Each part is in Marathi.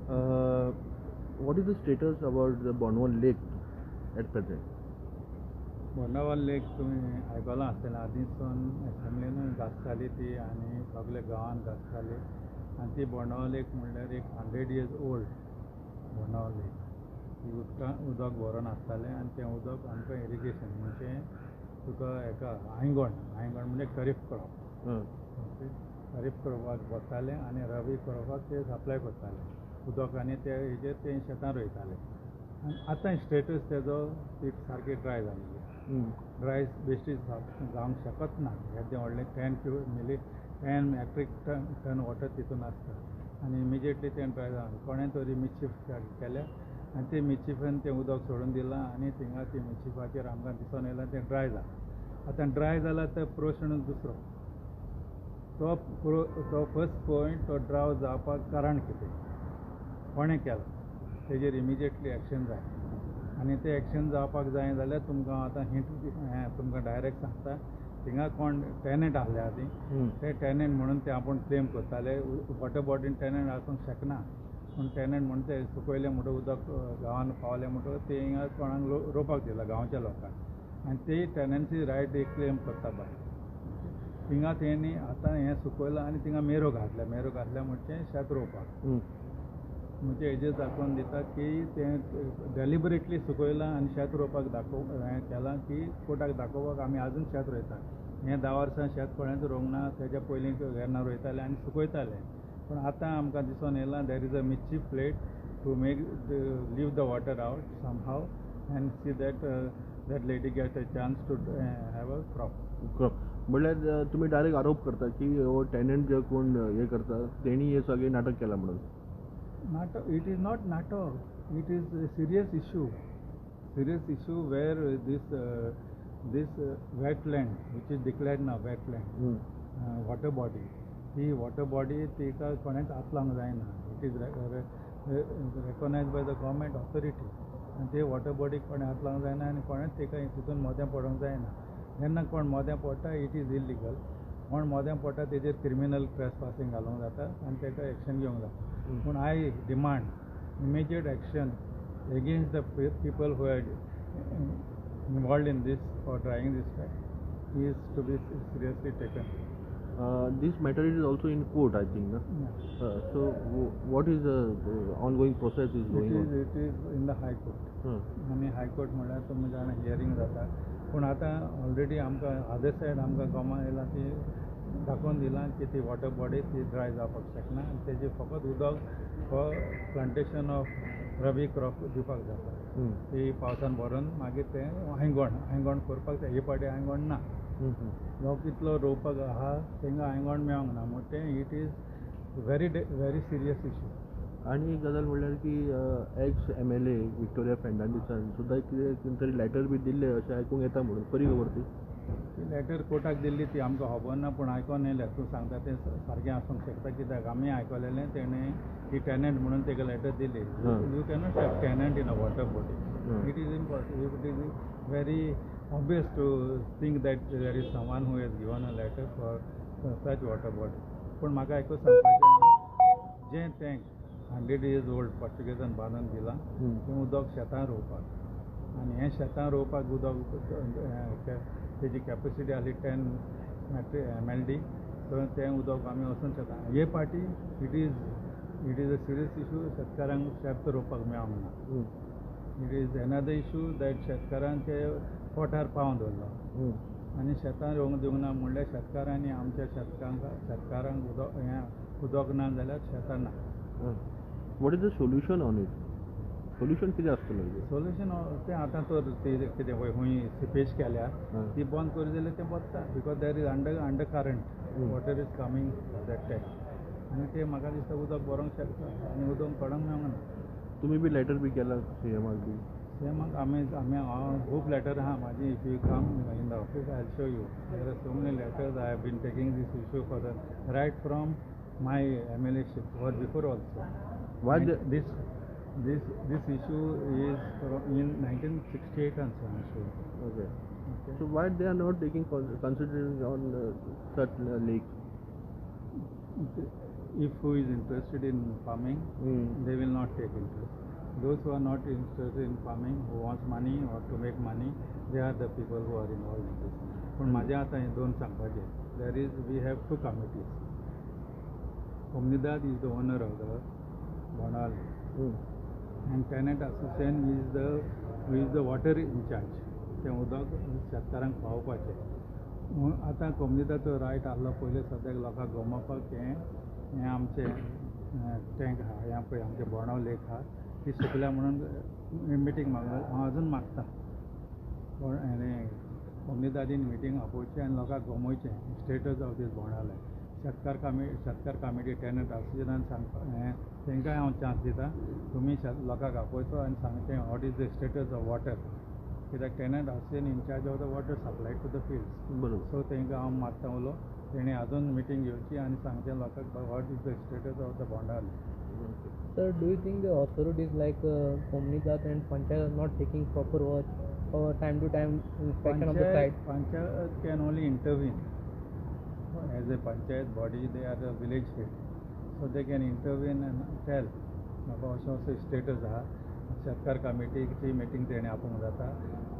What is the status about the Bhondoval lake at present? Bhondoval लेक तुम्ही आयकलां आसतलें आदींसून फॅमिलीन घासताली ती आनी सगळे गांवांत घासताली आनी ती Bhondoval लेक म्हणल्यार एक 100 years old Bhondoval लेक ती उदक भरून आसतालें आनी तें उदक आमकां इरिगेशन म्हणजे तुका हेका आयंगण म्हणजे खरीफ क्रॉप खरीफ क्रॉपाक वतालें आनी रवी क्रॉपाक ते सप्लाय करताले उदक आनी ते हेजेर ते शेतां रोयताले आनी आतां स्टेटस तेजो ती सारकी ड्राय जाल्ली ड्राय बेश्टीच जावंक शकत ना येदें व्हडलें 10 metric ton वॉटर तितून आसता आनी इमिजिएटली तें ड्राय जावन कोणें तरी मिचीफ केल्या आनी ते मिचीफान तें उदक सोडून दिलां आनी थिंगा ती मिचीफाचेर आमकां दिसून येयलां तें ड्राय जालां आतां ड्राय जाला तर प्रश्न दुसरो तो फर्स्ट पॉयंट तो ड्राय जावपाक कारण कितें कोणें केलां तेजेर इमिजिएटली एक्शन जाय आनी तें एक्शन जावपाक जाय जाल्यार तुमकां आतां हिंट तुमकां डायरेक्ट सांगता थिंगा कोण टॅनंट आसले आदी ते टॅनंट म्हणून ते आपूण क्लेम करताले वॉटर बॉडीन टॅनंट आसूंक शकना पूण टॅनंट म्हणून ते सुकयलें म्हणटून उदक गांवांत पावलें म्हणटून ते हिंगा कोणाक रोवपाक दिलां गांवच्या लोकांक आनी ते टॅनन्सी रायट एक क्लेम करता भायर थिंगा तेणी आतां हें सुकयलां आनी थिंगा मेरो घातल्या म्हणजे शेत रोवपाक म्हणजे हेजेर दाखोवन दिता की तें डेलिबरेटली सुकयलां आनी शेत रोवपाक हें केलां की कोर्टाक दाखोवपाक आमी आजून शेत रोयतात हें 10 वर्सां शेत कोणेंच रोवंक ना तेज्या पयलीं वेर्ना रोयताले आनी सुकयताले पूण आतां आमकां दिसून येयलां there is a mischief plate to make leave the water out somehow and see that lady get a chance to have a crop म्हणल्यार तुमी डायरेक्ट आरोप करता की हो टॅनंट जे कोण हे करता तेणी हे सगळें नाटक केलां म्हणून Nato, it is not natok, it is a serious issue where this wetland which is declared now wetland water body he water body tika koणेच आसलांक जायना it is recognized by the government authority and ते water body कोणें आसलांक जायना आनी कोणेच तिका तितून मोदें पडोंक जायना जेन्ना कोण मोदें पडटा इट इज इल्लीगल कोण मोदें पडटा तेजेर क्रिमिनल ट्रेसपासिंग घालूंक जाता आनी ताका एक्शन घेवंक जाता पूण I demand immediate action against the people who are involved in these for drying these fact is to be seriously taken this matter is also in court, I think, no? So what is the ongoing process is going on? It is in the high court आणि high court म्हळ्यार तुमी जाणा हियरींग जाता पूण आतां ऑलरेडी आमकां अदर सायड आमकां गोमा येयलां ती दाखोवन दिलां की ती वॉटर बॉडी ती ड्राय जावपाक शकना आनी तेजें फकत उदक for plantation of rabi crop दिवपाक जाता ती पावसान भरून मागीर तें आयंगण करपाक हे पाटी आयंगण ना लोक इतलो रोवपाक आहा तांकां आयंगण मेळोंक ना म्हूण तें it is very serious issue आनी एक गजाल म्हणल्यार की एक्स MLA विक्टोरिया फेर्नांडीसान सुद्दां कितें तरी लेटर बी दिल्लें अशें आयकूंक येता म्हणून खरी खबर ती लेटर कोर्टाक दिल्ली ती आमकां खबर ना पूण आयकोन येयल्या तूं सांगता तें सारकें आसूंक शकता कित्याक आमी आयकलेलें तेणें ती टॅनंट म्हणून ताका लेटर दिली you cannot have tenant in a water body it is impossible it is very obvious to think that there is someone who has given a letter for such water body. पूण म्हाका आयकून सांगपाचें जें टँक 100 years old पोर्तुगेजान बांदून दिलां तें उदक शेतां रोवपाक आनी हें शेतां रोवपाक उदक तेजी कॅपेसिटी आसली 10 MLD सो तें उदक आमी वचून शेतां हे पाटी it is a serious issue शेतकारांक शेत रोवपाक मेळोंक ना it is another issue that शेतकारांक पोटार पावोवन दवरलो आनी शेतां रोवंक दिवंक ना म्हणल्यार शेतकारांनी आमच्या शेतकारांक उदक ना जाल्यार शेतां ना what is the solution on it solution कितें आसतलें सोल्युशन तें आतां तर कितें पळय खूंय सिपेज केल्या ती बंद करी जाल्यार तें बसता because there is undercurrent water is coming that tank आनी तें म्हाका दिसता उदक भरोंक शकता आनी उदक पडोंक मेळोंक ना तुमी बी लेटर बी केला CMाक बी CMाक आमी खूब लेटर आहा म्हाजी if you come in the office I show you there are so many letters I have been taking these issue for the right from my MLAship or before also. Why this issue is in 1968 and so on. Okay. So why they are not taking consideration on such lake? if who is interested in farming, they will not take interest. Those who are not interested in farming, who wants money or to make money, they are the people who are involved in this. पण माझ्या आता हे दोन सांगपाचे. We have two committees. Omnidad is the owner of the Bhondoval, and tenant association is the water in charge. ते उदक शेतकारांक पावोवपाचें. आतां कोमनिदाचो रायट आसलो पयलीं सद्याक लोकांक गमोवपाक हें आमचें टँक आहा, हें पळय आमचें बोंडाव लेक आहा ती सुकल्या म्हणून मिटींग हांव अजून मागता कोमनिदादीन मिटींग आपोवचें आनी लोकांक गमोवचें स्टेटस ऑफ दीस बोंडाव लेक. शेतकार कमिटी टेनंट असोसिएशनान सांगपा तांकांय हांव चान्स दिता, तुमी लोकांक आपोवचो आनी सांगचें what is the status of water, कित्याक tenant association in charge of the water supply to the fields. बरोबर. सो तांकां हांव मागता उलो तेणी अजून मिटींग घेवची आनी सांगचें लोकांक what is the status of the Bondvol lake. Sir, do you think the authorities like Komnidat and Panchayat are not taking proper watch or time to time inspection of the site? Panchayat can only intervene. As a Panchayat body, they are the village head, so they can intervene and tell म्हाका अशें स्टेटस आहा. शेतकार कमिटीची मिटींग तेणें आपोवंक जाता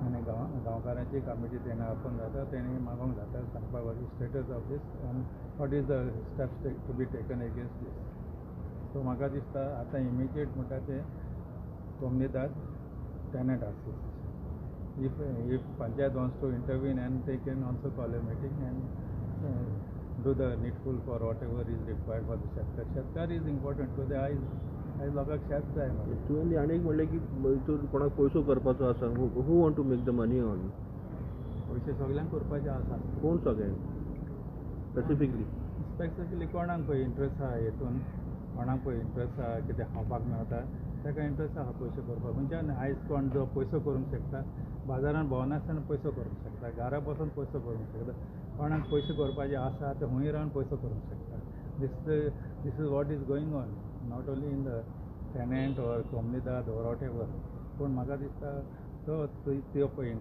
आनी गांवकारांची कमिटी तेणें आपोवंक जाता, तेणें मागोवंक जाता सांगपाक what is status of these आनी what is the steps to be taken against this. So म्हाका दिसता आतां इमिजिएट म्हणटा ते कोमनिदाद tenant association. If panchayat wants to intervene end they can also call a meeting and do the needful for whatever is required for the शेतकार. शेतकार is important because आयज लोकांक शेत जाय. तुवें आनीक म्हणलें की हितून कोणाक पयसो करपाचो आसा, who want to make the money on. पयशे सगळ्यांक करपाचे आसा. कोण सगळ्यांक स्पेसिफिकली कोणाक पळय इंट्रस्ट आहा हितून, कोणाक पळय इंट्रस्ट आहा कितें खावपाक मेळटा ताका इंट्रस्ट आहा पयशे करपाक. खंयच्यान आयज कोण जो पयसो करूंक शकता, बाजारांत भोंवनासतना पयसो करूंक शकता, घरा बसून पयसो करूंक शकता. कोणाक पयशे करपाचे आसा ते हूंय रावन पयसो करूंक शकता. This is what is going on, not only in the tenant or Komnidad or whatever. पूण म्हाका दिसता तो पळय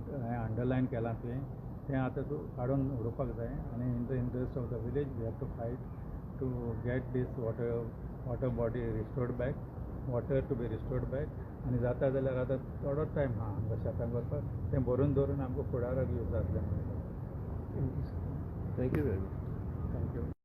अंडरलायन केलां तुवें तें आतां तूं काडून उडोवपाक जाय आनी in the interest of the village we have to fight to get these water body restored back, water to be restored back. आनी जाता जाल्यार आतां थोडोच टायम आहा आमकां शेतां करपाक, तें भरून धरून आमकां फुडाराक यूज जातलें. Thank you very much. थँक्यू.